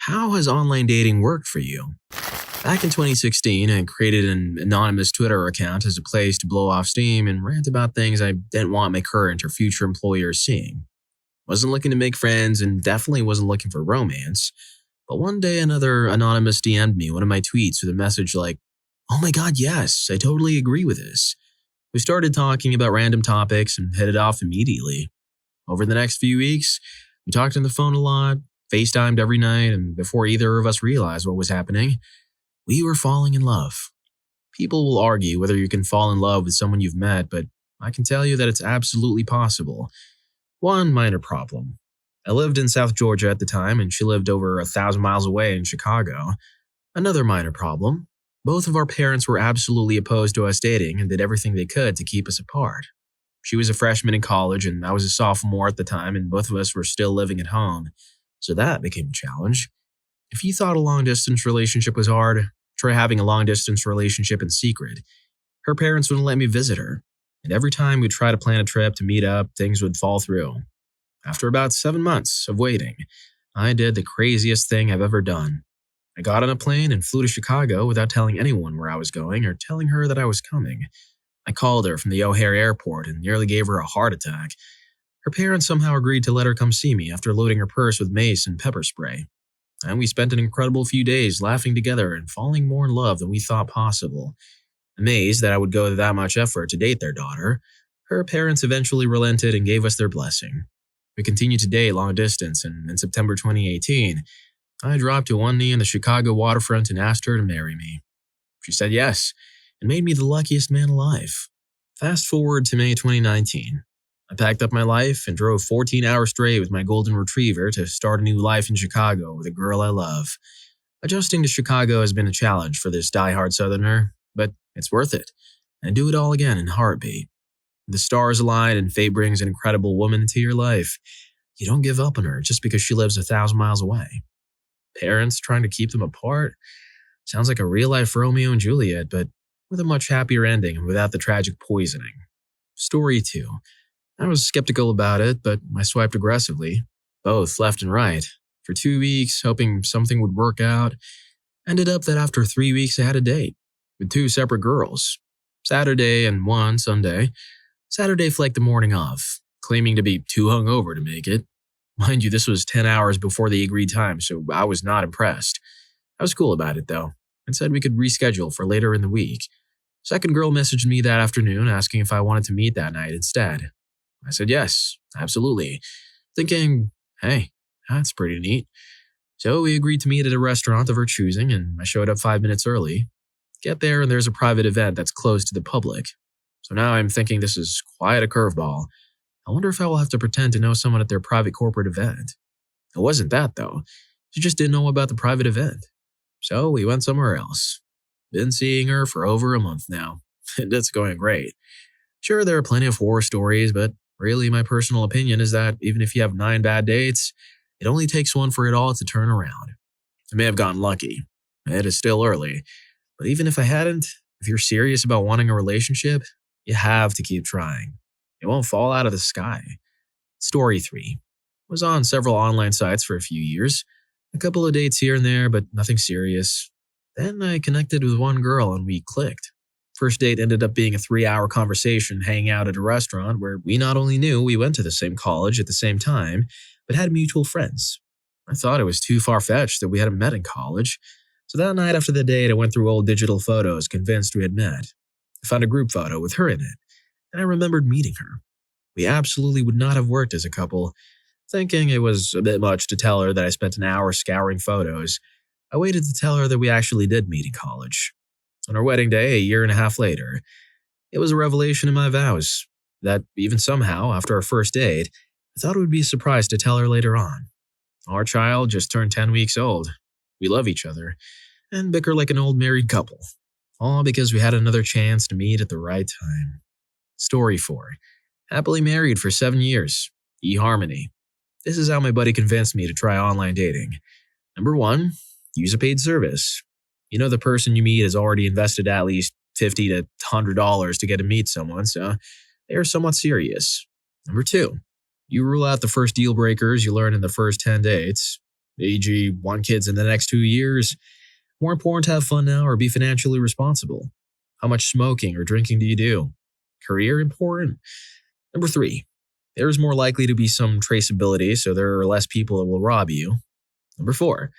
How has online dating worked for you? Back in 2016, I created an anonymous Twitter account as a place to blow off steam and rant about things I didn't want my current or future employers seeing. Wasn't looking to make friends and definitely wasn't looking for romance. But one day another anonymous DM'd me one of my tweets with a message like, "Oh my god, yes, I totally agree with this." We started talking about random topics and hit it off immediately. Over the next few weeks, we talked on the phone a lot, FaceTimed every night, and before either of us realized what was happening, we were falling in love. People will argue whether you can fall in love with someone you've met, but I can tell you that it's absolutely possible. One minor problem. I lived in South Georgia at the time, and she lived over 1,000 miles away in Chicago. Another minor problem. Both of our parents were absolutely opposed to us dating and did everything they could to keep us apart. She was a freshman in college, and I was a sophomore at the time, and both of us were still living at home. So that became a challenge. If you thought a long-distance relationship was hard, try having a long-distance relationship in secret. Her parents wouldn't let me visit her, and every time we'd try to plan a trip to meet up, things would fall through. After about 7 months of waiting, I did the craziest thing I've ever done. I got on a plane and flew to Chicago without telling anyone where I was going or telling her that I was coming. I called her from the O'Hare airport and nearly gave her a heart attack. Her parents somehow agreed to let her come see me after loading her purse with mace and pepper spray. And we spent an incredible few days laughing together and falling more in love than we thought possible. Amazed that I would go to that much effort to date their daughter, her parents eventually relented and gave us their blessing. We continued to date long distance, and in September 2018, I dropped to one knee in the Chicago waterfront and asked her to marry me. She said yes, and made me the luckiest man alive. Fast forward to May 2019. I packed up my life and drove 14 hours straight with my golden retriever to start a new life in Chicago with a girl I love. Adjusting to Chicago has been a challenge for this diehard Southerner, but it's worth it. And I'd do it all again in a heartbeat. The stars align and fate brings an incredible woman into your life. You don't give up on her just because she lives 1,000 miles away. Parents trying to keep them apart? Sounds like a real-life Romeo and Juliet, but with a much happier ending and without the tragic poisoning. Story 2. I was skeptical about it, but I swiped aggressively, both left and right, for 2 weeks, hoping something would work out. Ended up that after 3 weeks I had a date, with 2 separate girls. Saturday and one Sunday. Saturday flaked the morning off, claiming to be too hungover to make it. Mind you, this was 10 hours before the agreed time, so I was not impressed. I was cool about it, though, and said we could reschedule for later in the week. Second girl messaged me that afternoon asking if I wanted to meet that night instead. I said yes, absolutely, thinking, hey, that's pretty neat. So we agreed to meet at a restaurant of her choosing, and I showed up 5 minutes early. Get there and there's a private event that's closed to the public. So now I'm thinking this is quite a curveball. I wonder if I will have to pretend to know someone at their private corporate event. It wasn't that, though. She just didn't know about the private event. So we went somewhere else. Been seeing her for over a month now, and it's going great. Sure, there are plenty of horror stories, but really my personal opinion is that even if you have 9 bad dates, it only takes one for it all to turn around. I may have gotten lucky. It is still early. But even if I hadn't, if you're serious about wanting a relationship, you have to keep trying. It won't fall out of the sky. Story 3. Was on several online sites for a few years. A couple of dates here and there, but nothing serious. Then I connected with one girl and we clicked. First date ended up being a 3-hour conversation hanging out at a restaurant where we not only knew we went to the same college at the same time, but had mutual friends. I thought it was too far-fetched that we hadn't met in college. So that night after the date, I went through old digital photos convinced we had met. I found a group photo with her in it, and I remembered meeting her. We absolutely would not have worked as a couple. Thinking it was a bit much to tell her that I spent an hour scouring photos, I waited to tell her that we actually did meet in college. On our wedding day, a year and a half later, it was a revelation in my vows that even somehow, after our first date, I thought it would be a surprise to tell her later on. Our child just turned 10 weeks old. We love each other and bicker like an old married couple, all because we had another chance to meet at the right time. Story 4. Happily married for 7 years. eHarmony. This is how my buddy convinced me to try online dating. Number 1, use a paid service. You know the person you meet has already invested at least $50 to $100 to get to meet someone, so they are somewhat serious. Number 2, you rule out the first deal breakers you learn in the first 10 dates. e.g., want kids in the next 2 years? More important to have fun now or be financially responsible? How much smoking or drinking do you do? Career important? Number 3, there is more likely to be some traceability, so there are less people that will rob you. Number 4,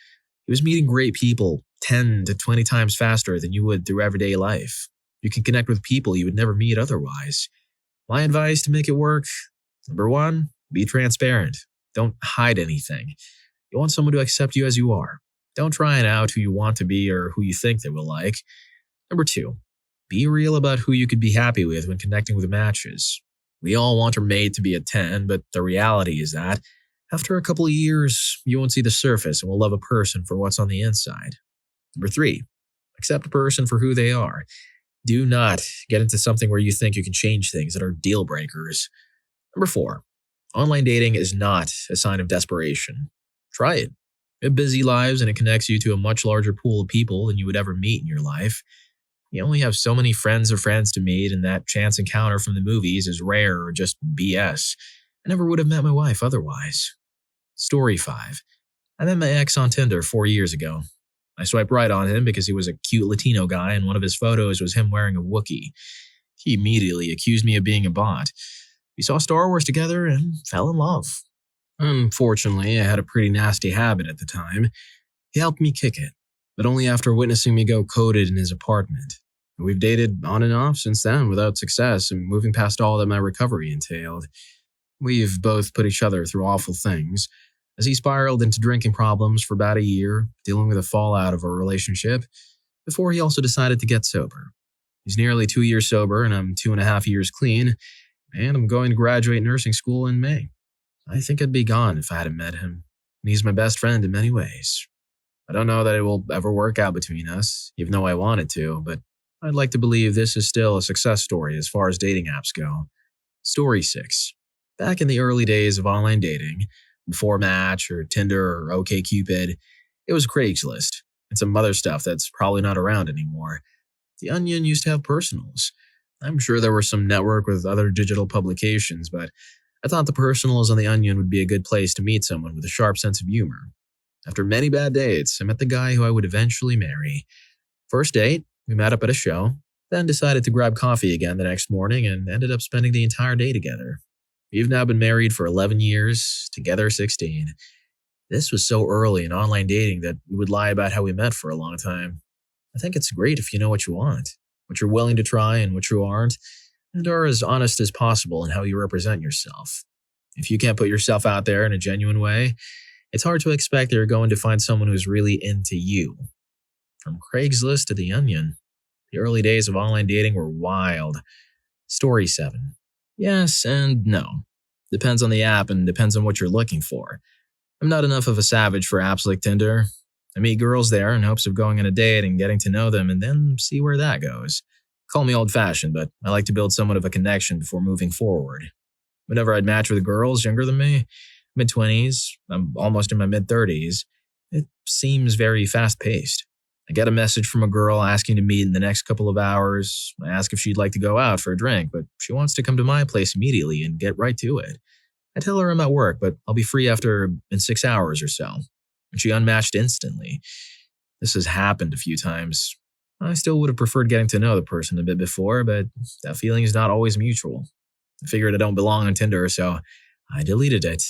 he was meeting great people 10 to 20 times faster than you would through everyday life. You can connect with people you would never meet otherwise. My advice to make it work: number 1, be transparent. Don't hide anything. You want someone to accept you as you are. Don't try and out who you want to be or who you think they will like. Number 2, be real about who you could be happy with when connecting with matches. We all want our mate to be a 10, but the reality is that after a couple of years, you won't see the surface and will love a person for what's on the inside. Number 3, accept a person for who they are. Do not get into something where you think you can change things that are deal breakers. Number 4, online dating is not a sign of desperation. Try it. We have busy lives and it connects you to a much larger pool of people than you would ever meet in your life. You only have so many friends or friends to meet, and that chance encounter from the movies is rare or just BS. I never would have met my wife otherwise. Story 5. I met my ex on Tinder 4 years ago. I swiped right on him because he was a cute Latino guy and one of his photos was him wearing a Wookiee. He immediately accused me of being a bot. We saw Star Wars together and fell in love. Unfortunately, I had a pretty nasty habit at the time. He helped me kick it, but only after witnessing me go coded in his apartment. We've dated on and off since then without success and moving past all that my recovery entailed. We've both put each other through awful things, as he spiraled into drinking problems for about a year, dealing with the fallout of our relationship, before he also decided to get sober. He's nearly 2 years sober and I'm 2.5 years clean, and I'm going to graduate nursing school in May. I think I'd be gone if I hadn't met him, and he's my best friend in many ways. I don't know that it will ever work out between us, even though I want it to, but I'd like to believe this is still a success story as far as dating apps go. Story 6. Back in the early days of online dating, before Match or Tinder or OkCupid, it was Craigslist and some other stuff that's probably not around anymore. The Onion used to have personals. I'm sure there were some network with other digital publications, but I thought the personals on the Onion would be a good place to meet someone with a sharp sense of humor. After many bad dates, I met the guy who I would eventually marry. First date, we met up at a show, then decided to grab coffee again the next morning and ended up spending the entire day together. We've now been married for 11 years, together 16. This was so early in online dating that we would lie about how we met for a long time. I think it's great if you know what you want, what you're willing to try and what you aren't, and are as honest as possible in how you represent yourself. If you can't put yourself out there in a genuine way, it's hard to expect that you're going to find someone who's really into you. From Craigslist to the Onion, the early days of online dating were wild. Story 7. Yes and no. Depends on the app and depends on what you're looking for. I'm not enough of a savage for apps like Tinder. I meet girls there in hopes of going on a date and getting to know them and then see where that goes. Call me old-fashioned, but I like to build somewhat of a connection before moving forward. Whenever I'd match with girls younger than me, mid-20s, I'm almost in my mid-30s, it seems very fast-paced. I get a message from a girl asking to meet in the next couple of hours. I ask if she'd like to go out for a drink, but she wants to come to my place immediately and get right to it. I tell her I'm at work, but I'll be free in 6 hours or so. And she unmatched instantly. This has happened a few times. I still would have preferred getting to know the person a bit before, but that feeling is not always mutual. I figured I don't belong on Tinder, so I deleted it.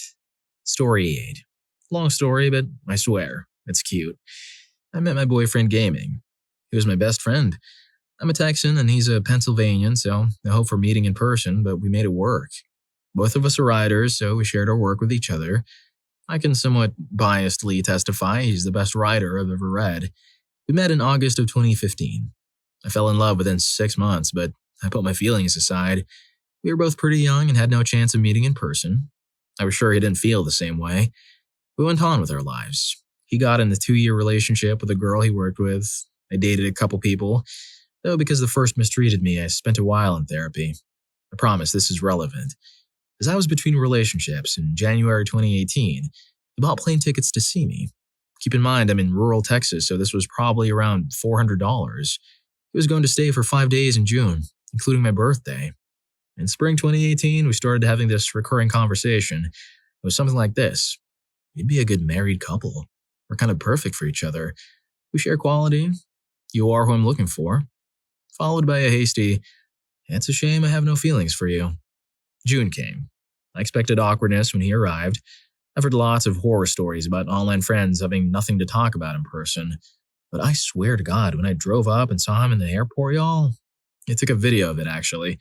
Story 8. Long story, but I swear, it's cute. I met my boyfriend gaming. He was my best friend. I'm a Texan and he's a Pennsylvanian, so no hope for meeting in person, but we made it work. Both of us are writers, so we shared our work with each other. I can somewhat biasedly testify he's the best writer I've ever read. We met in August of 2015. I fell in love within 6 months, but I put my feelings aside. We were both pretty young and had no chance of meeting in person. I was sure he didn't feel the same way. We went on with our lives. He got in a 2-year relationship with a girl he worked with. I dated a couple people, though because the first mistreated me, I spent a while in therapy. I promise this is relevant. As I was between relationships in January 2018, he bought plane tickets to see me. Keep in mind, I'm in rural Texas, so this was probably around $400. He was going to stay for 5 days in June, including my birthday. In spring 2018, we started having this recurring conversation. It was something like this. You'd be a good married couple. We're kind of perfect for each other. We share quality. You are who I'm looking for. Followed by a hasty, it's a shame I have no feelings for you. June came. I expected awkwardness when he arrived. I've heard lots of horror stories about online friends having nothing to talk about in person. But I swear to God, when I drove up and saw him in the airport, y'all, I took a video of it actually,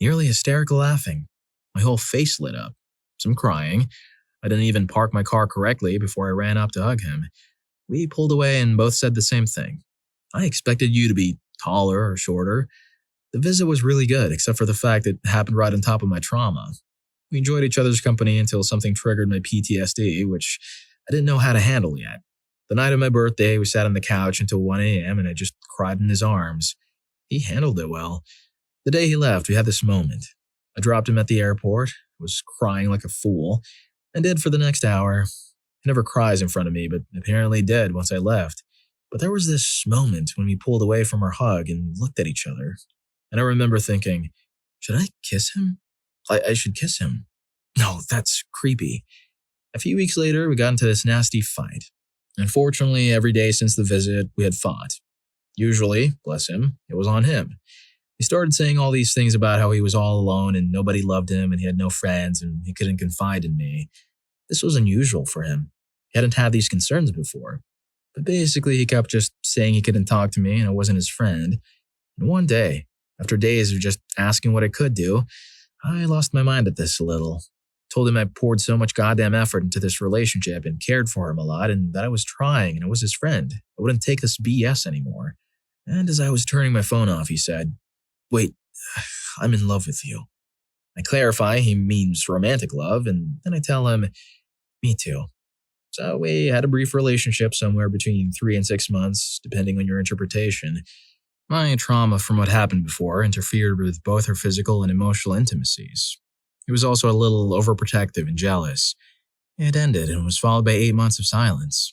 nearly hysterical laughing. My whole face lit up. Some crying. I didn't even park my car correctly before I ran up to hug him. We pulled away and both said the same thing. I expected you to be taller or shorter. The visit was really good, except for the fact it happened right on top of my trauma. We enjoyed each other's company until something triggered my PTSD, which I didn't know how to handle yet. The night of my birthday, we sat on the couch until 1 a.m. and I just cried in his arms. He handled it well. The day he left, we had this moment. I dropped him at the airport, was crying like a fool, and did for the next hour. He never cries in front of me, but apparently did once I left. But there was this moment when we pulled away from our hug and looked at each other. And I remember thinking, should I kiss him? I should kiss him. No, that's creepy. A few weeks later, we got into this nasty fight. Unfortunately, every day since the visit, we had fought. Usually, bless him, it was on him. He started saying all these things about how he was all alone and nobody loved him and he had no friends and he couldn't confide in me. This was unusual for him. He hadn't had these concerns before. But basically, he kept just saying he couldn't talk to me and I wasn't his friend. And one day, after days of just asking what I could do, I lost my mind at this a little. Told him I poured so much goddamn effort into this relationship and cared for him a lot and that I was trying and I was his friend. I wouldn't take this BS anymore. And as I was turning my phone off, he said, "Wait, I'm in love with you." I clarify he means romantic love, and then I tell him, "Me too." So we had a brief relationship somewhere between 3 and 6 months, depending on your interpretation. My trauma from what happened before interfered with both her physical and emotional intimacies. He was also a little overprotective and jealous. It ended and was followed by 8 months of silence.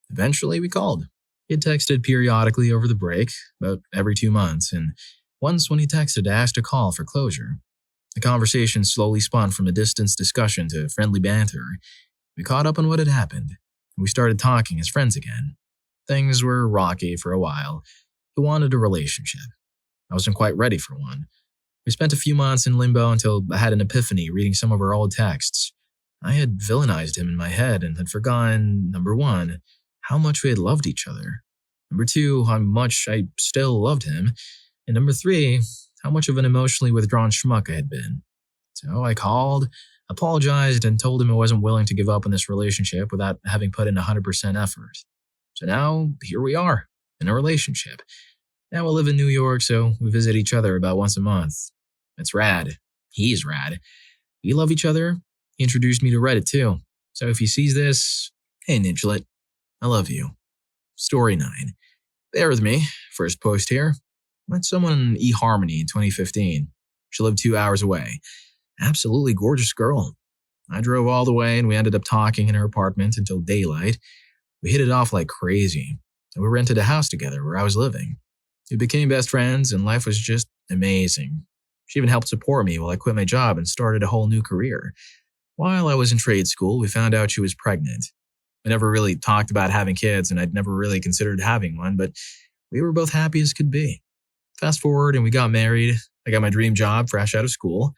Eventually, we called. He had texted periodically over the break, about every 2 months, and once when he texted, I asked to call for closure. The conversation slowly spun from a distance discussion to friendly banter. We caught up on what had happened, and we started talking as friends again. Things were rocky for a while. He wanted a relationship. I wasn't quite ready for one. We spent a few months in limbo until I had an epiphany reading some of our old texts. I had villainized him in my head and had forgotten, number one, how much we had loved each other. Number two, how much I still loved him. And number three, how much of an emotionally withdrawn schmuck I had been. So I called, apologized, and told him I wasn't willing to give up on this relationship without having put in 100% effort. So now, here we are, in a relationship. Now we live in New York, so we visit each other about once a month. It's rad. He's rad. We love each other. He introduced me to Reddit too. So if he sees this, hey Nidgelet, I love you. Story 9. Bear with me. First post here. Met someone in eHarmony in 2015. She lived 2 hours away. Absolutely gorgeous girl. I drove all the way and we ended up talking in her apartment until daylight. We hit it off like crazy. And we rented a house together where I was living. We became best friends and life was just amazing. She even helped support me while I quit my job and started a whole new career. While I was in trade school, we found out she was pregnant. We never really talked about having kids and I'd never really considered having one, but we were both happy as could be. Fast forward and we got married. I got my dream job fresh out of school.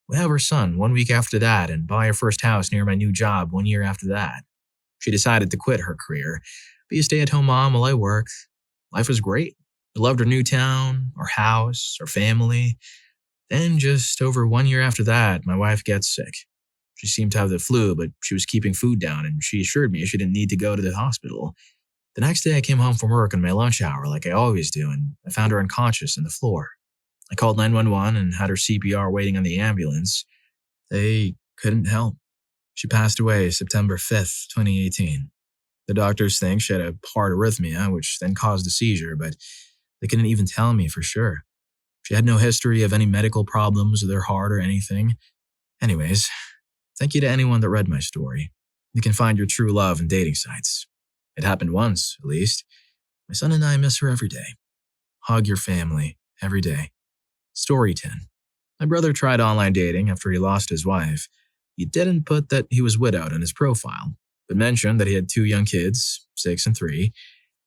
We have our son 1 week after that and buy our first house near my new job 1 year after that. She decided to quit her career, be a stay-at-home mom while I worked. Life was great. I loved our new town, our house, our family. Then just over 1 year after that, my wife gets sick. She seemed to have the flu, but she was keeping food down and she assured me she didn't need to go to the hospital. The next day I came home from work on my lunch hour like I always do and I found her unconscious on the floor. I called 911 and had her CPR waiting on the ambulance. They couldn't help. She passed away September 5th, 2018. The doctors think she had a heart arrhythmia, which then caused a seizure, but they couldn't even tell me for sure. She had no history of any medical problems with her heart or anything. Anyways, thank you to anyone that read my story. You can find your true love in dating sites. It happened once, at least. My son and I miss her every day. Hug your family every day. Story 10. My brother tried online dating after he lost his wife. He didn't put that he was widowed on his profile, but mentioned that he had 2 young kids, 6 and 3,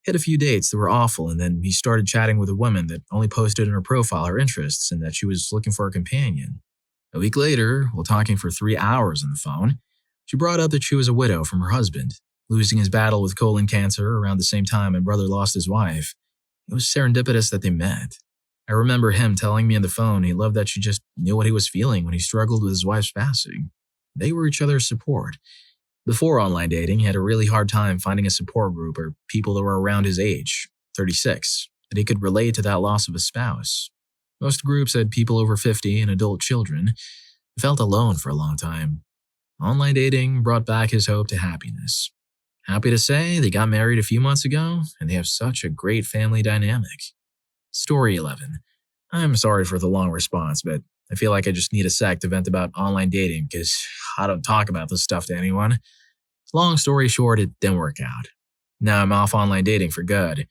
hit a few dates that were awful, and then he started chatting with a woman that only posted in her profile her interests and that she was looking for a companion. A week later, while talking for 3 hours on the phone, she brought up that she was a widow from her husband, losing his battle with colon cancer around the same time my brother lost his wife. It was serendipitous that they met. I remember him telling me on the phone he loved that she just knew what he was feeling when he struggled with his wife's passing. They were each other's support. Before online dating, he had a really hard time finding a support group or people that were around his age, 36, that he could relate to that loss of a spouse. Most groups had people over 50 and adult children. He felt alone for a long time. Online dating brought back his hope to happiness. Happy to say they got married a few months ago, and they have such a great family dynamic. Story 11. I'm sorry for the long response, but I feel like I just need a sec to vent about online dating because I don't talk about this stuff to anyone. Long story short, it didn't work out. Now I'm off online dating for good.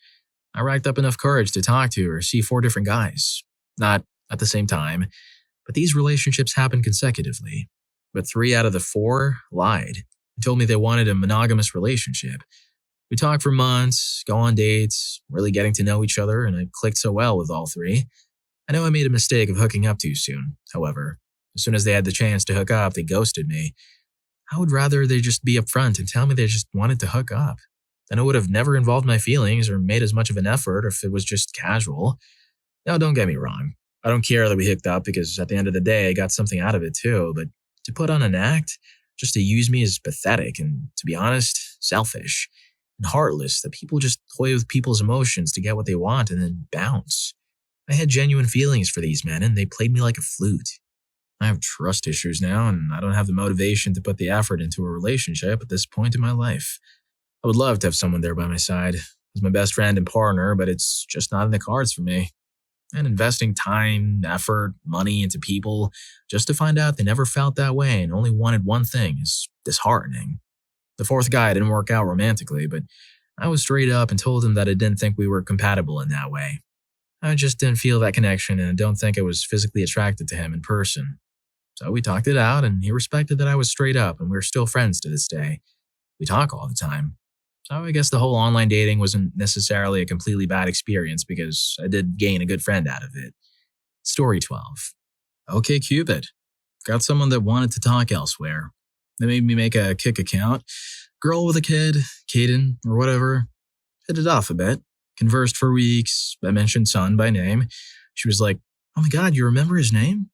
I racked up enough courage to talk to or see 4 different guys. Not at the same time, but these relationships happened consecutively. But 3 out of the 4 lied and told me they wanted a monogamous relationship. We talked for months, go on dates, really getting to know each other, and I clicked so well with all 3. I know I made a mistake of hooking up too soon, however. As soon as they had the chance to hook up, they ghosted me. I would rather they just be upfront and tell me they just wanted to hook up. Then it would have never involved my feelings or made as much of an effort if it was just casual. Now, don't get me wrong. I don't care that we hooked up because at the end of the day, I got something out of it too, but to put on an act, just to use me is pathetic and, to be honest, selfish and heartless that people just toy with people's emotions to get what they want and then bounce. I had genuine feelings for these men and they played me like a flute. I have trust issues now and I don't have the motivation to put the effort into a relationship at this point in my life. I would love to have someone there by my side as my best friend and partner, but it's just not in the cards for me. And investing time, effort, money into people just to find out they never felt that way and only wanted one thing is disheartening. The 4th guy didn't work out romantically, but I was straight up and told him that I didn't think we were compatible in that way. I just didn't feel that connection and I don't think I was physically attracted to him in person. So we talked it out and he respected that I was straight up and we're still friends to this day. We talk all the time. So I guess the whole online dating wasn't necessarily a completely bad experience because I did gain a good friend out of it. Story 12. Okay, Cupid. Got someone that wanted to talk elsewhere. They made me make a Kik account. Girl with a kid, Kaden, or whatever. Hit it off a bit. Conversed for weeks. I mentioned son by name. She was like, oh my god, you remember his name?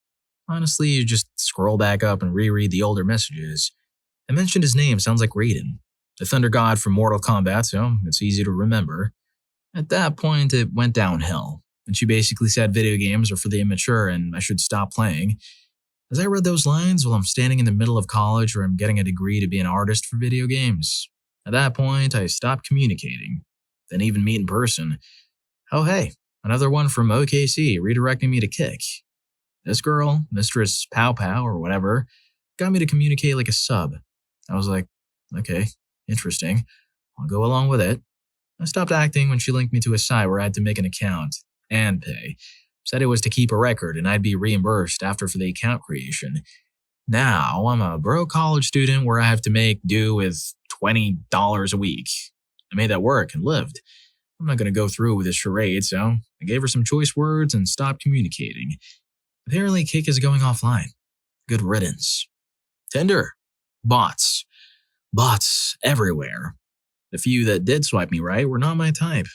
Honestly, you just scroll back up and reread the older messages. I mentioned his name sounds like Raiden, the Thunder God from Mortal Kombat, so it's easy to remember. At that point, it went downhill, and she basically said video games are for the immature and I should stop playing. As I read those lines while I'm standing in the middle of college where I'm getting a degree to be an artist for video games. At that point, I stopped communicating. Didn't even meet in person. Oh hey, another one from OKC redirecting me to Kik. This girl, Mistress Pow Pow or whatever, got me to communicate like a sub. I was like, okay, interesting. I'll go along with it. I stopped acting when she linked me to a site where I had to make an account and pay. Said it was to keep a record and I'd be reimbursed after for the account creation. Now I'm a broke college student where I have to make do with $20 a week. I made that work and lived. I'm not going to go through with this charade, so I gave her some choice words and stopped communicating. Apparently, Kik is going offline. Good riddance. Tinder. Bots. Bots everywhere. The few that did swipe me right were not my type.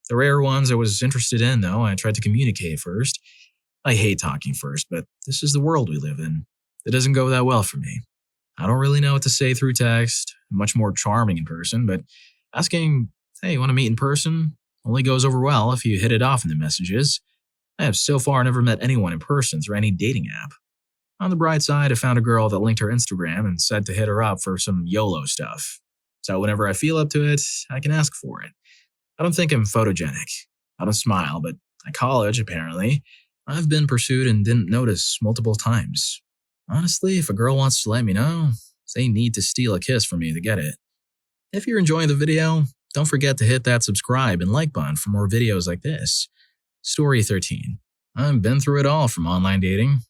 The rare ones I was interested in, though, I tried to communicate first. I hate talking first, but this is the world we live in. It doesn't go that well for me. I don't really know what to say through text. I'm much more charming in person, but asking, hey, you want to meet in person? Only goes over well if you hit it off in the messages. I have so far never met anyone in person through any dating app. On the bright side, I found a girl that linked her Instagram and said to hit her up for some YOLO stuff. So whenever I feel up to it, I can ask for it. I don't think I'm photogenic. I don't smile, but at college, apparently, I've been pursued and didn't notice multiple times. Honestly, if a girl wants to let me know, they need to steal a kiss from me to get it. If you're enjoying the video, don't forget to hit that subscribe and like button for more videos like this. Story 13. I've been through it all from online dating.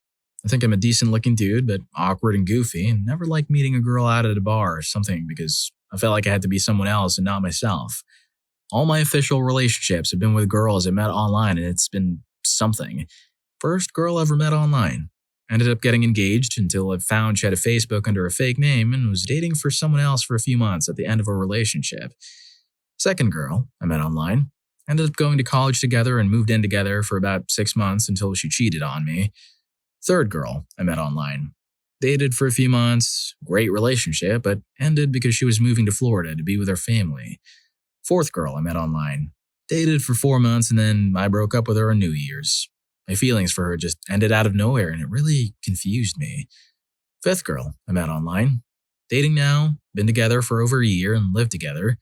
I think I'm a decent looking dude, but awkward and goofy, and never liked meeting a girl out at a bar or something because I felt like I had to be someone else and not myself. All my official relationships have been with girls I met online, and it's been something. First girl I ever met online. Ended up getting engaged until I found she had a Facebook under a fake name and was dating for someone else for a few months at the end of a relationship. Second girl I met online. Ended up going to college together and moved in together for about 6 months until she cheated on me. Third girl I met online. Dated for a few months, great relationship, but ended because she was moving to Florida to be with her family. Fourth girl I met online. Dated for 4 months and then I broke up with her on New Year's. My feelings for her just ended out of nowhere and it really confused me. Fifth girl I met online. Dating now, been together for over a year and lived together.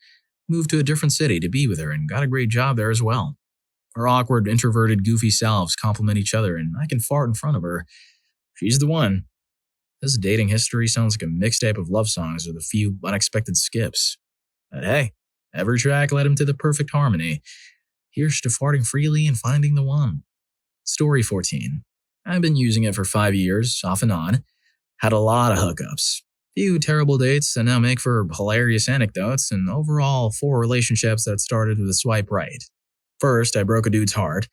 Moved to a different city to be with her and got a great job there as well. Our awkward, introverted, goofy selves complement each other and I can fart in front of her. She's the one. This dating history sounds like a mixtape of love songs with a few unexpected skips. But hey, every track led him to the perfect harmony. Here's to farting freely and finding the one. Story 14. I've been using it for 5 years, off and on. Had a lot of hookups. Few terrible dates that now make for hilarious anecdotes, and overall 4 relationships that started with a swipe right. First, I broke a dude's heart.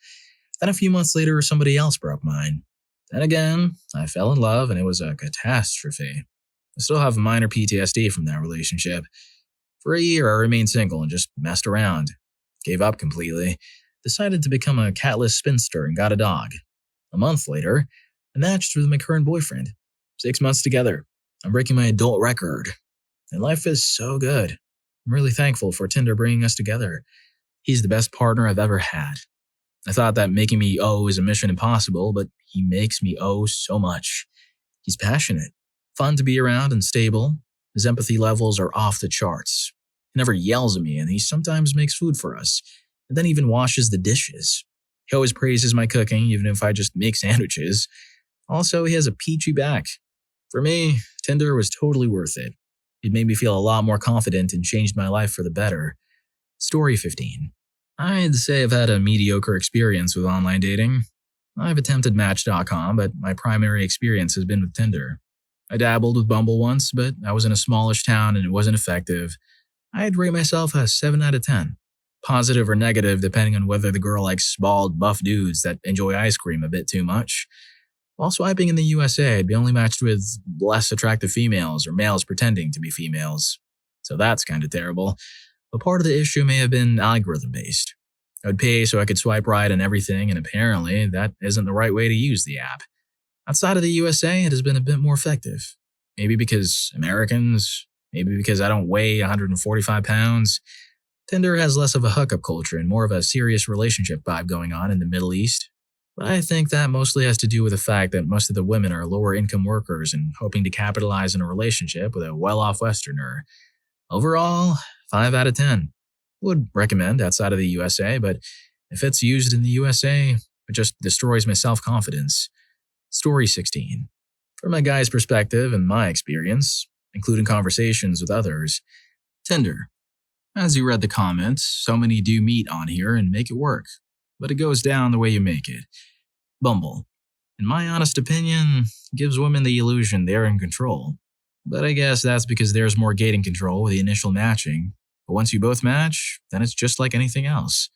Then a few months later, somebody else broke mine. Then again, I fell in love and it was a catastrophe. I still have minor PTSD from that relationship. For a year, I remained single and just messed around. Gave up completely. Decided to become a catless spinster and got a dog. A month later, I matched with my current boyfriend. 6 months together. I'm breaking my adult record. And life is so good. I'm really thankful for Tinder bringing us together. He's the best partner I've ever had. I thought that making me is a mission impossible, but he makes me so much. He's passionate, fun to be around, and stable. His empathy levels are off the charts. He never yells at me, and he sometimes makes food for us, and then even washes the dishes. He always praises my cooking, even if I just make sandwiches. Also, he has a peachy back. For me, Tinder was totally worth it. It made me feel a lot more confident and changed my life for the better. Story 15. I'd say I've had a mediocre experience with online dating. I've attempted Match.com, but my primary experience has been with Tinder. I dabbled with Bumble once, but I was in a smallish town and it wasn't effective. I'd rate myself a 7 out of 10. Positive or negative depending on whether the girl likes bald, buff dudes that enjoy ice cream a bit too much. While swiping in the USA, I'd be only matched with less attractive females or males pretending to be females. So that's kind of terrible. But part of the issue may have been algorithm-based. I would pay so I could swipe right on everything, and apparently that isn't the right way to use the app. Outside of the USA, it has been a bit more effective. Maybe because Americans, maybe because I don't weigh 145 pounds. Tinder has less of a hookup culture and more of a serious relationship vibe going on in the Middle East. But I think that mostly has to do with the fact that most of the women are lower-income workers and hoping to capitalize on a relationship with a well-off Westerner. Overall, 5 out of 10. Would recommend outside of the USA, but if it's used in the USA, it just destroys my self-confidence. Story 16. From a guy's perspective and my experience, including conversations with others, Tinder. As you read the comments, so many do meet on here and make it work, but it goes down the way you make it. Bumble. In my honest opinion, gives women the illusion they're in control. But I guess that's because there's more gating control with the initial matching. But once you both match, then it's just like anything else.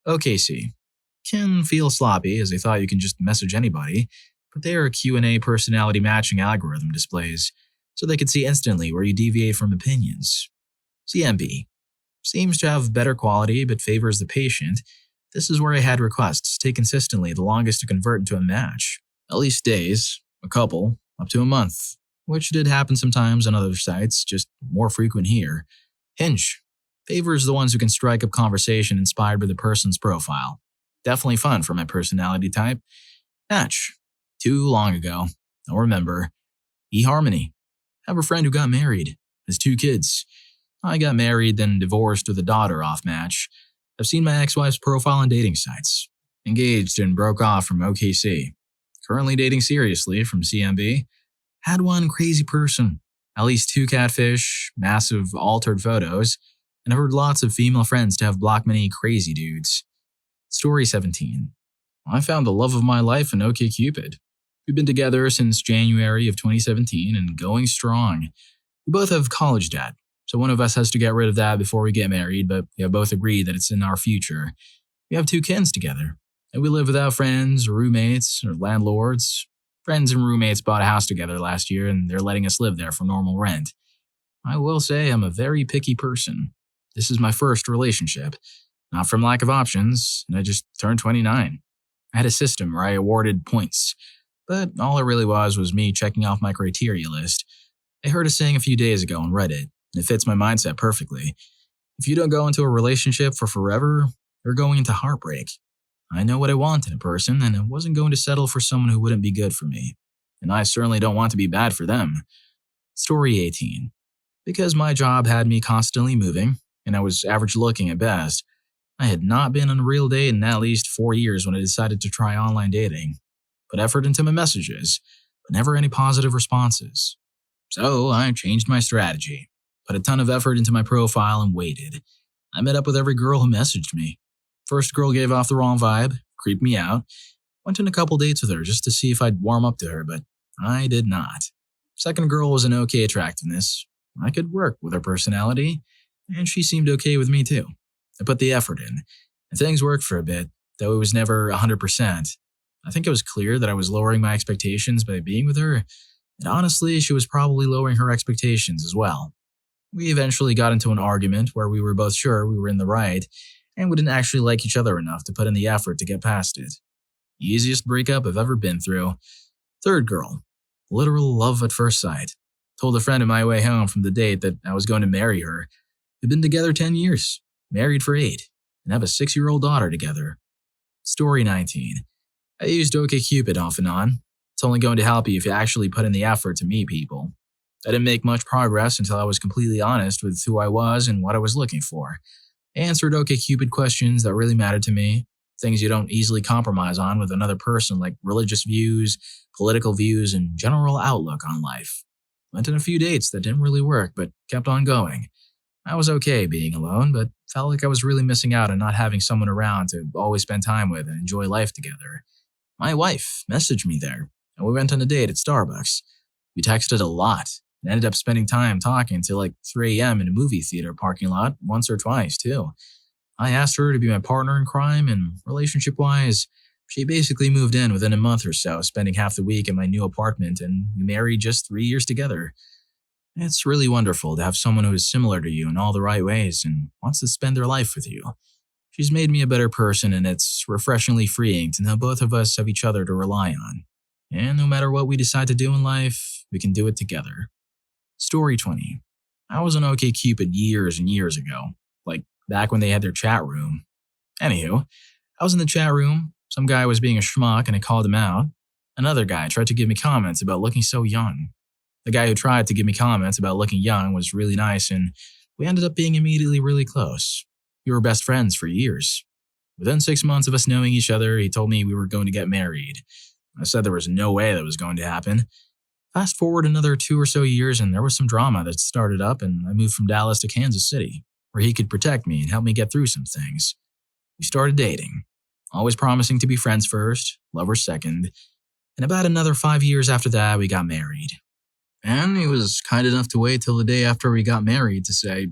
OKC. Can feel sloppy as they thought you can just message anybody, but they are Q&A personality matching algorithm displays, so they can see instantly where you deviate from opinions. CMB. Seems to have better quality but favors the patient. This is where I had requests take consistently the longest to convert into a match. At least days, a couple, up to a month, which did happen sometimes on other sites, just more frequent here. Hinge. Favors the ones who can strike up conversation inspired by the person's profile. Definitely fun for my personality type. Match. Too long ago. Don't remember. eHarmony. Have a friend who got married. Has 2 kids. I got married, then divorced with a daughter off Match. I've seen my ex-wife's profile on dating sites. Engaged and broke off from OKC. Currently dating seriously from CMB. Had one crazy person. At least 2 catfish, massive altered photos, and I've heard lots of female friends to have blocked many crazy dudes. Story 17. I found the love of my life in OkCupid. We've been together since January of 2017 and going strong. We both have college debt, So one of us has to get rid of that before we get married, but we have both agreed that it's in our future. We have 2 kids together, and we live without friends or roommates or landlords. Friends and roommates bought a house together last year, and they're letting us live there for normal rent. I will say I'm a very picky person. This is my first relationship, not from lack of options, and I just turned 29. I had a system where I awarded points, but all it really was me checking off my criteria list. I heard a saying a few days ago on Reddit, and it fits my mindset perfectly. If you don't go into a relationship for forever, you're going into heartbreak. I know what I want in a person, and I wasn't going to settle for someone who wouldn't be good for me. And I certainly don't want to be bad for them. Story 18. Because my job had me constantly moving, and I was average looking at best, I had not been on a real date in at least 4 years when I decided to try online dating. Put effort into my messages, but never any positive responses. So I changed my strategy, put a ton of effort into my profile and waited. I met up with every girl who messaged me. First girl gave off the wrong vibe, creeped me out. Went on a couple dates with her just to see if I'd warm up to her, but I did not. Second girl was an okay attractiveness. I could work with her personality, and she seemed okay with me too. I put the effort in, and things worked for a bit, though it was never 100%. I think it was clear that I was lowering my expectations by being with her, and honestly, she was probably lowering her expectations as well. We eventually got into an argument where we were both sure we were in the right, and we didn't actually like each other enough to put in the effort to get past it. Easiest breakup I've ever been through. Third girl. Literal love at first sight. Told a friend on my way home from the date that I was going to marry her. We've been together 10 years, married for 8, and have a 6-year-old daughter together. Story 19. I used OkCupid off and on. It's only going to help you if you actually put in the effort to meet people. I didn't make much progress until I was completely honest with who I was and what I was looking for. I answered OkCupid questions that really mattered to me, things you don't easily compromise on with another person like religious views, political views, and general outlook on life. Went on a few dates that didn't really work, but kept on going. I was okay being alone, but felt like I was really missing out on not having someone around to always spend time with and enjoy life together. My wife messaged me there, and we went on a date at Starbucks. We texted a lot, and ended up spending time talking till like 3 a.m. in a movie theater parking lot once or twice, too. I asked her to be my partner in crime, and relationship-wise, she basically moved in within a month or so, spending half the week in my new apartment, and we married just 3 years together. It's really wonderful to have someone who is similar to you in all the right ways and wants to spend their life with you. She's made me a better person, and it's refreshingly freeing to know both of us have each other to rely on. And no matter what we decide to do in life, we can do it together. Story 20. I was on OkCupid years and years ago, like back when they had their chat room. Anywho, I was in the chat room, some guy was being a schmuck and I called him out. Another guy tried to give me comments about looking so young. The guy who tried to give me comments about looking young was really nice, and we ended up being immediately really close. We were best friends for years. Within 6 months of us knowing each other, he told me we were going to get married. I said there was no way that was going to happen. Fast forward another 2 or so years, and there was some drama that started up, and I moved from Dallas to Kansas City, where he could protect me and help me get through some things. We started dating, always promising to be friends first, lovers second, and about another 5 years after that, we got married. And he was kind enough to wait till the day after we got married to say,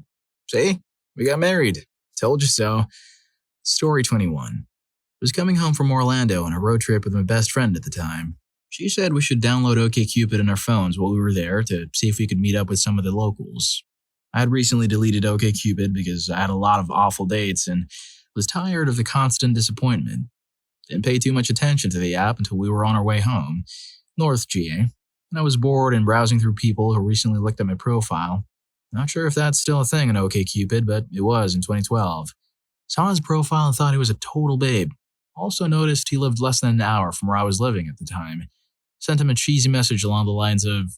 "See, we got married. Told you so." Story 21. I was coming home from Orlando on a road trip with my best friend at the time. She said we should download OkCupid on our phones while we were there to see if we could meet up with some of the locals. I had recently deleted OkCupid because I had a lot of awful dates and was tired of the constant disappointment. Didn't pay too much attention to the app until we were on our way home, North GA, and I was bored and browsing through people who recently looked at my profile. Not sure if that's still a thing on OkCupid, but it was in 2012. Saw his profile and thought he was a total babe. Also noticed he lived less than an hour from where I was living at the time. Sent him a cheesy message along the lines of,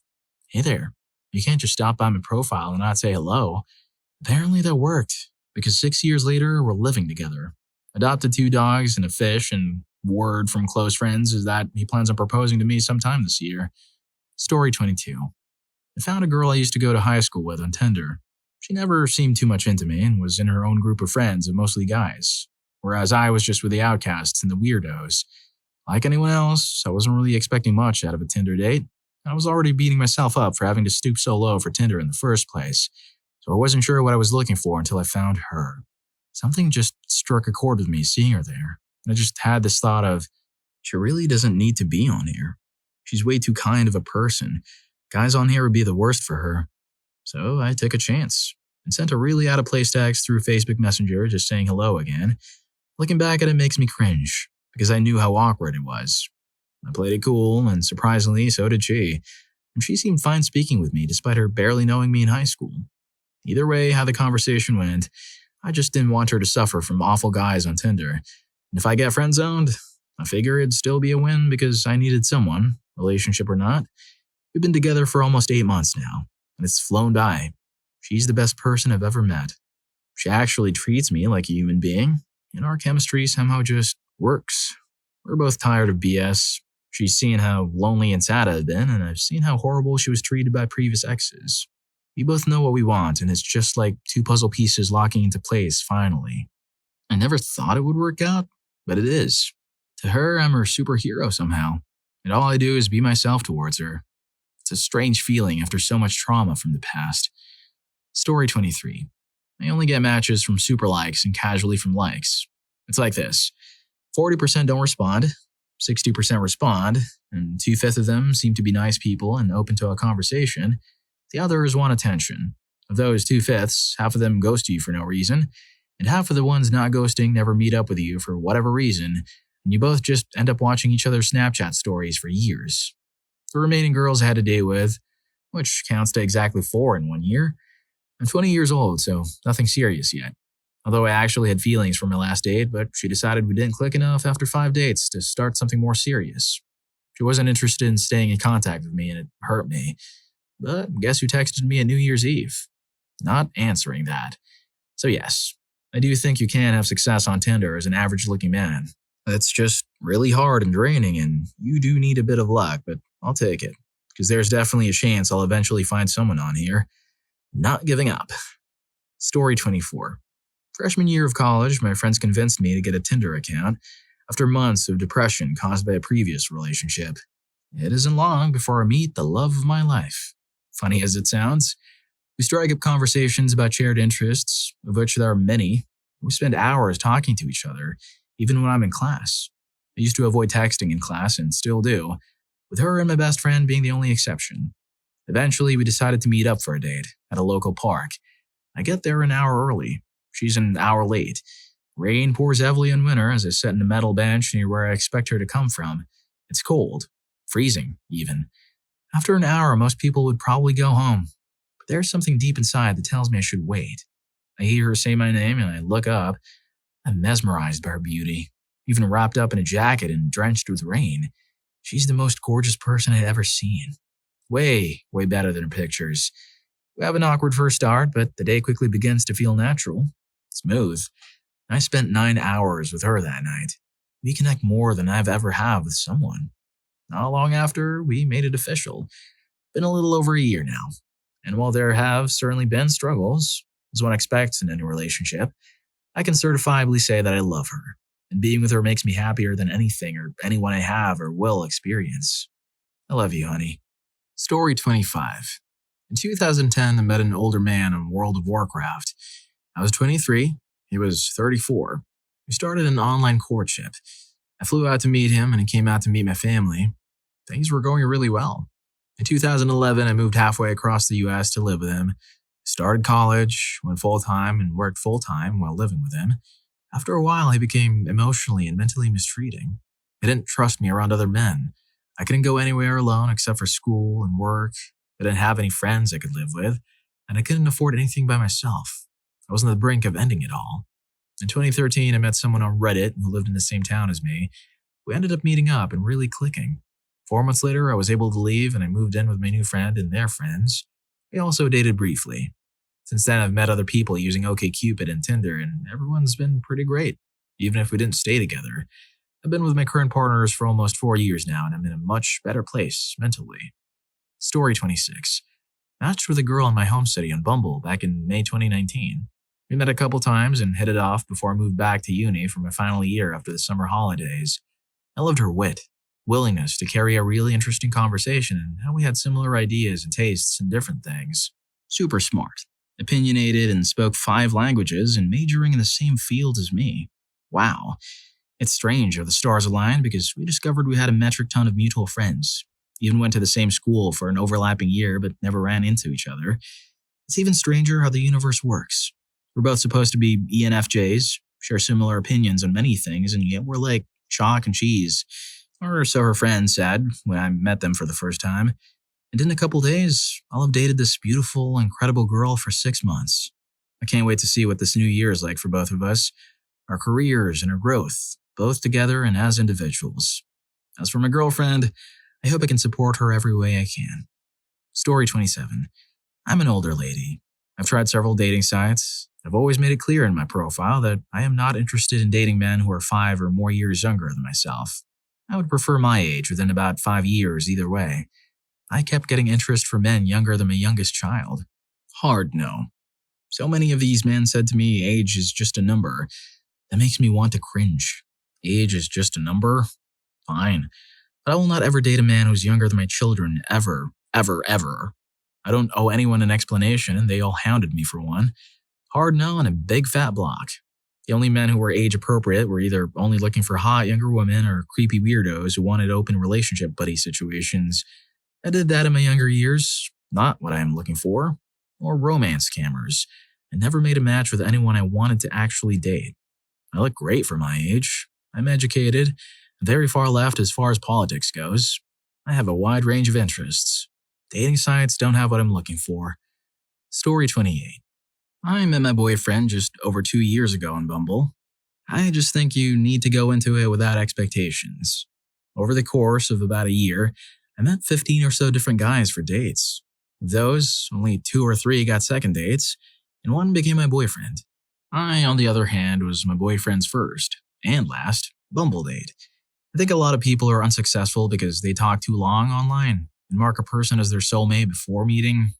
"Hey there, you can't just stop by my profile and not say hello." Apparently that worked, because 6 years later, we're living together. Adopted 2 dogs and a fish, and word from close friends is that he plans on proposing to me sometime this year. Story 22. I found a girl I used to go to high school with on Tinder. She never seemed too much into me and was in her own group of friends of mostly guys, whereas I was just with the outcasts and the weirdos. Like anyone else, I wasn't really expecting much out of a Tinder date. I was already beating myself up for having to stoop so low for Tinder in the first place. So I wasn't sure what I was looking for until I found her. Something just struck a chord with me seeing her there. And I just had this thought of, she really doesn't need to be on here. She's way too kind of a person. Guys on here would be the worst for her. So I took a chance and sent a really out of place text through Facebook Messenger just saying hello again. Looking back at it makes me cringe because I knew how awkward it was. I played it cool, and surprisingly, so did she. And she seemed fine speaking with me despite her barely knowing me in high school. Either way, how the conversation went, I just didn't want her to suffer from awful guys on Tinder. And if I get friend-zoned, I figure it'd still be a win because I needed someone, relationship or not. We've been together for almost 8 months now, and it's flown by. She's the best person I've ever met. She actually treats me like a human being, and our chemistry somehow just works. We're both tired of BS. She's seen how lonely and sad I've been, and I've seen how horrible she was treated by previous exes. We both know what we want, and it's just like two puzzle pieces locking into place finally. I never thought it would work out, but it is. To her, I'm her superhero somehow, and all I do is be myself towards her. It's a strange feeling after so much trauma from the past. Story 23. I only get matches from super likes and casually from likes. It's like this. 40% don't respond, 60% respond, and 2/5 of them seem to be nice people and open to a conversation. The others want attention. Of those 2/5, half of them ghost you for no reason, and half of the ones not ghosting never meet up with you for whatever reason, and you both just end up watching each other's Snapchat stories for years. The remaining girls I had to date with, which counts to exactly 4 in 1 year, I'm 20 years old, so nothing serious yet. Although I actually had feelings for my last date, but she decided we didn't click enough after 5 dates to start something more serious. She wasn't interested in staying in contact with me, and it hurt me. But guess who texted me at New Year's Eve? Not answering that. So yes, I do think you can have success on Tinder as an average-looking man. It's just really hard and draining, and you do need a bit of luck, but I'll take it. Because there's definitely a chance I'll eventually find someone on here. Not giving up. Story 24. Freshman year of college, my friends convinced me to get a Tinder account after months of depression caused by a previous relationship. It isn't long before I meet the love of my life. Funny as it sounds, we strike up conversations about shared interests, of which there are many. We spend hours talking to each other, even when I'm in class. I used to avoid texting in class and still do, with her and my best friend being the only exception. Eventually, we decided to meet up for a date at a local park. I get there an hour early. She's an hour late. Rain pours heavily in winter as I sit in a metal bench near where I expect her to come from. It's cold. Freezing, even. After an hour, most people would probably go home. But there's something deep inside that tells me I should wait. I hear her say my name and I look up. I'm mesmerized by her beauty. Even wrapped up in a jacket and drenched with rain. She's the most gorgeous person I'd ever seen. Way better than her pictures. We have an awkward first start, but the day quickly begins to feel natural. Smooth. I spent 9 hours with her that night. We connect more than I've ever had with someone. Not long after, we made it official. Been a little over a year now. And while there have certainly been struggles, as one expects in any relationship, I can certifiably say that I love her. And being with her makes me happier than anything or anyone I have or will experience. I love you, honey. Story 25. In 2010, I met an older man on World of Warcraft. I was 23, he was 34. We started an online courtship. I flew out to meet him and he came out to meet my family. Things were going really well. In 2011, I moved halfway across the US to live with him. Started college, went full-time, and worked full-time while living with him. After a while, he became emotionally and mentally mistreating. He didn't trust me around other men. I couldn't go anywhere alone except for school and work. I didn't have any friends I could live with, and I couldn't afford anything by myself. I was on the brink of ending it all. In 2013, I met someone on Reddit who lived in the same town as me. We ended up meeting up and really clicking. 4 months later, I was able to leave and I moved in with my new friend and their friends. We also dated briefly. Since then, I've met other people using OkCupid and Tinder, and everyone's been pretty great, even if we didn't stay together. I've been with my current partners for almost 4 years now, and I'm in a much better place mentally. Story 26. Matched with a girl in my home city on Bumble back in May 2019. We met a couple times and hit it off before I moved back to uni for my final year after the summer holidays. I loved her wit, willingness to carry a really interesting conversation, and how we had similar ideas and tastes in different things. Super smart. opinionated, and spoke 5 languages and majoring in the same field as me. Wow. It's strange how the stars aligned because we discovered we had a metric ton of mutual friends. Even went to the same school for an overlapping year but never ran into each other. It's even stranger how the universe works. We're both supposed to be ENFJs, share similar opinions on many things, and yet we're like chalk and cheese. Or so her friends said when I met them for the first time. And in a couple days, I'll have dated this beautiful, incredible girl for 6 months. I can't wait to see what this new year is like for both of us, our careers and our growth, both together and as individuals. As for my girlfriend, I hope I can support her every way I can. Story 27. I'm an older lady. I've tried several dating sites. I've always made it clear in my profile that I am not interested in dating men who are 5 or more years younger than myself. I would prefer my age within about 5 years either way. I kept getting interest from men younger than my youngest child. Hard no. So many of these men said to me age is just a number. That makes me want to cringe. Age is just a number? Fine. But I will not ever date a man who's younger than my children ever, ever, ever. I don't owe anyone an explanation and they all hounded me for one. Hard no and a big fat block. The only men who were age appropriate were either only looking for hot younger women or creepy weirdos who wanted open relationship buddy situations. I did that in my younger years, not what I am looking for, or romance scammers, and never made a match with anyone I wanted to actually date. I look great for my age. I'm educated, very far left as far as politics goes. I have a wide range of interests. Dating sites don't have what I'm looking for. Story 28. I met my boyfriend just over 2 years ago on Bumble. I just think you need to go into it without expectations. Over the course of about a year, I met 15 or so different guys for dates. Of those, only 2 or 3 got second dates, and 1 became my boyfriend. I, on the other hand, was my boyfriend's first, and last, Bumble date. I think a lot of people are unsuccessful because they talk too long online and mark a person as their soulmate before meeting.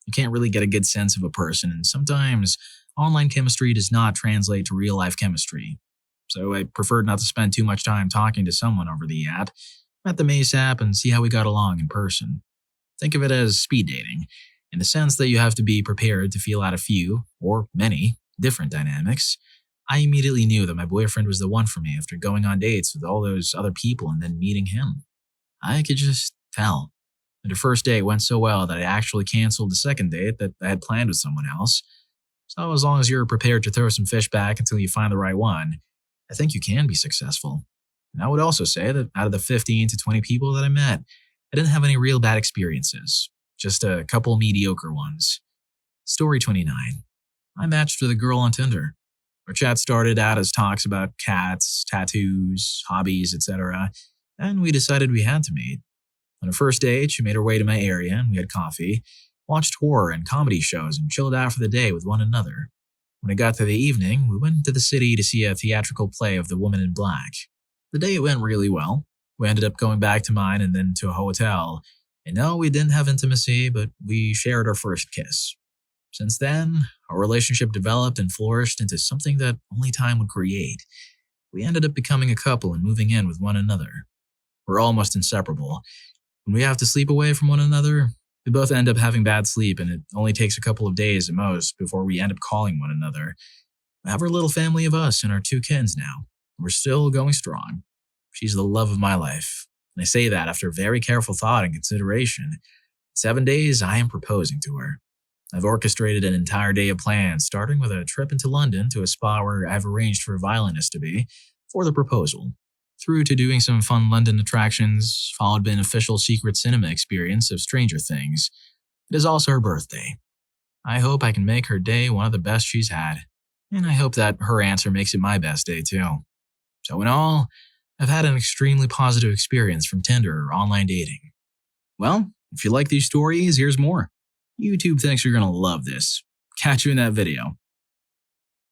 You can't really get a good sense of a person, and sometimes online chemistry does not translate to real-life chemistry. So I preferred not to spend too much time talking to someone over the app. Met them ASAP and see how we got along in person. Think of it as speed dating, in the sense that you have to be prepared to feel out a few, or many, different dynamics. I immediately knew that my boyfriend was the one for me after going on dates with all those other people and then meeting him. I could just tell. And the first date went so well that I actually canceled the second date that I had planned with someone else. So as long as you're prepared to throw some fish back until you find the right one, I think you can be successful. And I would also say that out of the 15 to 20 people that I met, I didn't have any real bad experiences, just a couple mediocre ones. Story 29. I matched with a girl on Tinder. Our chat started out as talks about cats, tattoos, hobbies, etc., and we decided we had to meet. On our first date, she made her way to my area and we had coffee, watched horror and comedy shows, and chilled out for the day with one another. When it got to the evening, we went into the city to see a theatrical play of The Woman in Black. The day went really well. We ended up going back to mine and then to a hotel. And no, we didn't have intimacy, but we shared our first kiss. Since then, our relationship developed and flourished into something that only time would create. We ended up becoming a couple and moving in with one another. We're almost inseparable. When we have to sleep away from one another, we both end up having bad sleep, and it only takes a couple of days at most before we end up calling one another. We have our little family of us and our 2 kids now. We're still going strong. She's the love of my life. And I say that after very careful thought and consideration. In 7 days, I am proposing to her. I've orchestrated an entire day of plans, starting with a trip into London to a spa where I've arranged for a violinist to be for the proposal, through to doing some fun London attractions, followed by an official secret cinema experience of Stranger Things. It is also her birthday. I hope I can make her day one of the best she's had, and I hope that her answer makes it my best day too. So in all, I've had an extremely positive experience from Tinder or online dating. Well, if you like these stories, here's more. YouTube thinks you're going to love this. Catch you in that video.